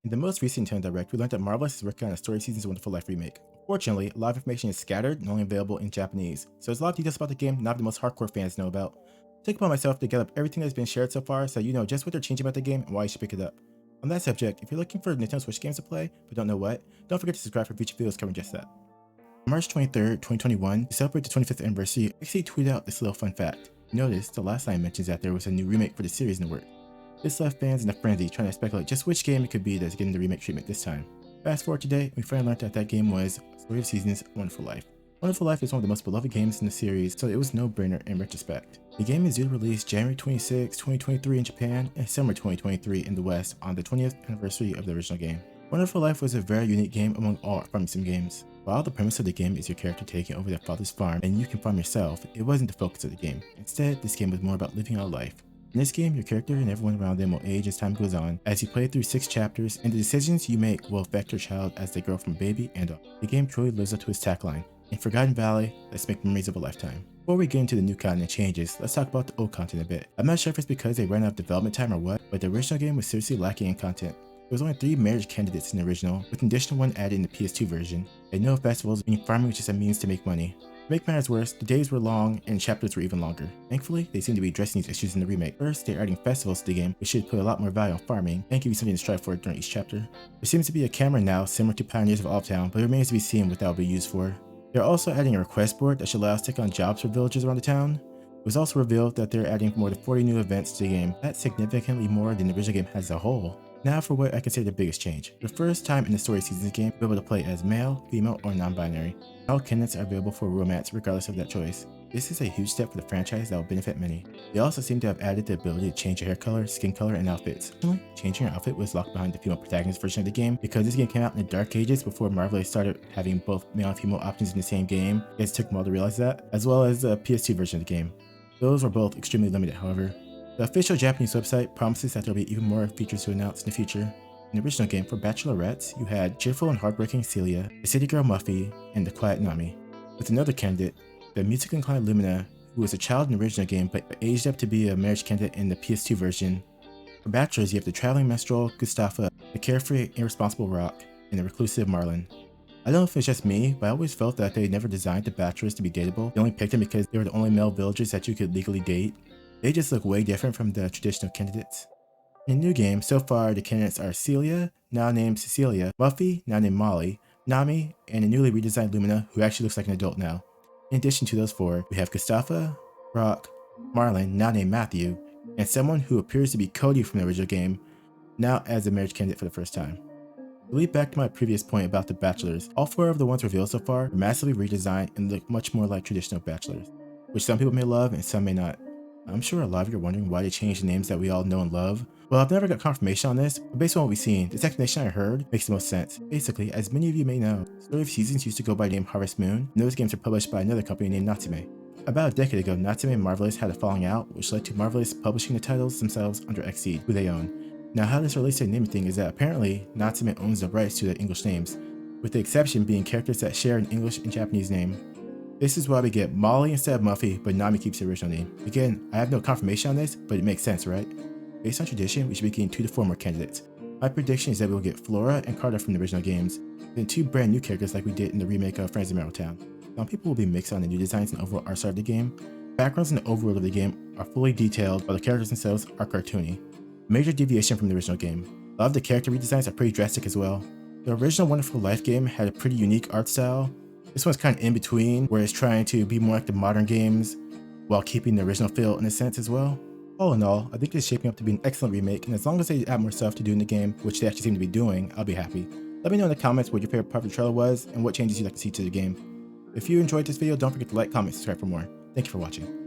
In the most recent Nintendo Direct, we learned that Marvelous is working on a Story Seasons Wonderful Life remake. Fortunately, a lot of information is scattered and only available in Japanese, so there's a lot of details about the game not the most hardcore fans know about. I take upon myself to get up everything that's been shared so far so you know just what they're changing about the game and why you should pick it up. On that subject, if you're looking for Nintendo Switch games to play but don't know what, don't forget to subscribe for future videos covering just that. On March 23rd, 2021, to celebrate the 25th anniversary, I actually tweeted out this little fun fact. Notice the last line mentions that there was a new remake for the series in the works. This left fans in a frenzy trying to speculate just which game it could be that's getting the remake treatment this time. Fast forward today, we finally learned that that game was Story of Seasons Wonderful Life. Wonderful Life is one of the most beloved games in the series, so it was no brainer in retrospect. The game is due to release January 26, 2023 in Japan and December 2023 in the West on the 20th anniversary of the original game. Wonderful Life was a very unique game among all farming sim games. While the premise of the game is your character taking over their father's farm and you can farm yourself, it wasn't the focus of the game. Instead, this game was more about living out life. In this game, your character and everyone around them will age as time goes on, as you play through 6 chapters, and the decisions you make will affect your child as they grow from baby and up. The game truly lives up to its tagline, "In Forgotten Valley, let's make memories of a lifetime." Before we get into the new content and changes, let's talk about the old content a bit. I'm not sure if it's because they ran out of development time or what, but the original game was seriously lacking in content. There was only 3 marriage candidates in the original, with an additional one added in the PS2 version, and no festivals, meaning farming was just a means to make money. To make matters worse, the days were long and chapters were even longer. Thankfully, they seem to be addressing these issues in the remake. First, they're adding festivals to the game, which should put a lot more value on farming and give you something to strive for during each chapter. There seems to be a camera now similar to Pioneers of Town, but it remains to be seen what that will be used for. They're also adding a request board that should allow us to take on jobs for villagers around the town. It was also revealed that they're adding more than 40 new events to the game. That's significantly more than the original game as a whole. Now for what I consider the biggest change. For the first time in the Story Seasons game, you'll be able to play as male, female, or non-binary. All candidates are available for romance regardless of that choice. This is a huge step for the franchise that will benefit many. They also seem to have added the ability to change your hair color, skin color, and outfits. Personally, changing your outfit was locked behind the female protagonist version of the game because this game came out in the dark ages before Marvel started having both male and female options in the same game. It took them all to realize that, as well as the PS2 version of the game. Those were both extremely limited, however. The official Japanese website promises that there will be even more features to announce in the future. In the original game, for bachelorettes, you had cheerful and hardworking Celia, the city girl Muffy, and the quiet Nami. With another candidate, the music inclined Lumina, who was a child in the original game but aged up to be a marriage candidate in the PS2 version. For bachelors, you have the traveling minstrel Gustafa, the carefree, irresponsible Rock, and the reclusive Marlin. I don't know if it's just me, but I always felt that they never designed the bachelors to be dateable. They only picked them because they were the only male villagers that you could legally date. They just look way different from the traditional candidates. In the new game, so far the candidates are Celia, now named Cecilia, Muffy, now named Molly, Nami, and a newly redesigned Lumina, who actually looks like an adult now. In addition to those 4, we have Gustafa, Rock, Marlin, now named Matthew, and someone who appears to be Cody from the original game, now as a marriage candidate for the first time. To lead back to my previous point about the bachelors, all 4 of the ones revealed so far are massively redesigned and look much more like traditional bachelors, which some people may love and some may not. I'm sure a lot of you are wondering why they changed the names that we all know and love. Well, I've never got confirmation on this, but based on what we've seen, this explanation I heard makes the most sense. Basically, as many of you may know, Story of Seasons used to go by the name Harvest Moon, and those games are published by another company named Natsume. About a decade ago, Natsume and Marvelous had a falling out, which led to Marvelous publishing the titles themselves under Xseed, who they own. Now how this relates to the naming thing is that apparently Natsume owns the rights to the English names, with the exception being characters that share an English and Japanese name. This is why we get Molly instead of Muffy, but Nami keeps the original name. Again, I have no confirmation on this, but it makes sense, right? Based on tradition, we should be getting 2 to 4 more candidates. My prediction is that we will get Flora and Carter from the original games, then 2 brand new characters like we did in the remake of Friends of Town. Some people will be mixed on the new designs and overall art style of the game. Backgrounds in the overworld of the game are fully detailed, while the characters themselves are cartoony. A major deviation from the original game. A lot of the character redesigns are pretty drastic as well. The original Wonderful Life game had a pretty unique art style. This one's kind of in between, where it's trying to be more like the modern games, while keeping the original feel in a sense as well. All in all, I think it's shaping up to be an excellent remake, and as long as they add more stuff to do in the game, which they actually seem to be doing, I'll be happy. Let me know in the comments what your favorite part of the trailer was, and what changes you'd like to see to the game. If you enjoyed this video, don't forget to like, comment, subscribe for more. Thank you for watching.